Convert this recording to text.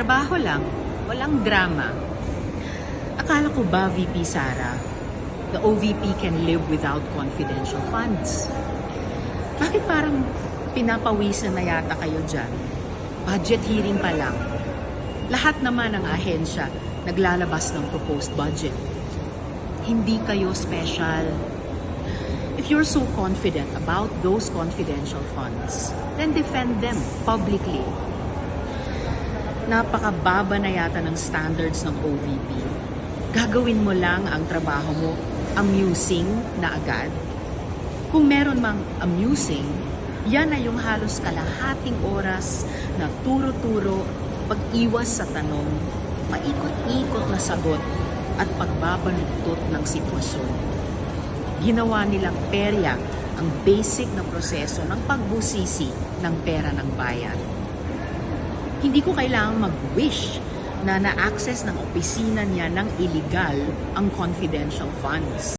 Trabaho lang, walang drama. Akala ko ba, VP Sara, the OVP can live without confidential funds? Bakit parang pinapawisan na yata kayo dyan? Budget hearing pa lang. Lahat naman ng ahensya naglalabas ng proposed budget. Hindi kayo special. If you're so confident about those confidential funds, then defend them publicly. Napakababa na yata ng standards ng OVP. Gagawin mo lang ang trabaho mo amusing na agad. Kung meron mang amusing, yan na yung halos kalahating oras na turo-turo, pag-iwas sa tanong, paikot-ikot na sagot at pagbabaluktot ng sitwasyon. Ginawa nilang perya ang basic na proseso ng pagbusisi ng pera ng bayan. Hindi ko kailangang mag-wish na na-access ng opisina niya ng illegal ang confidential funds.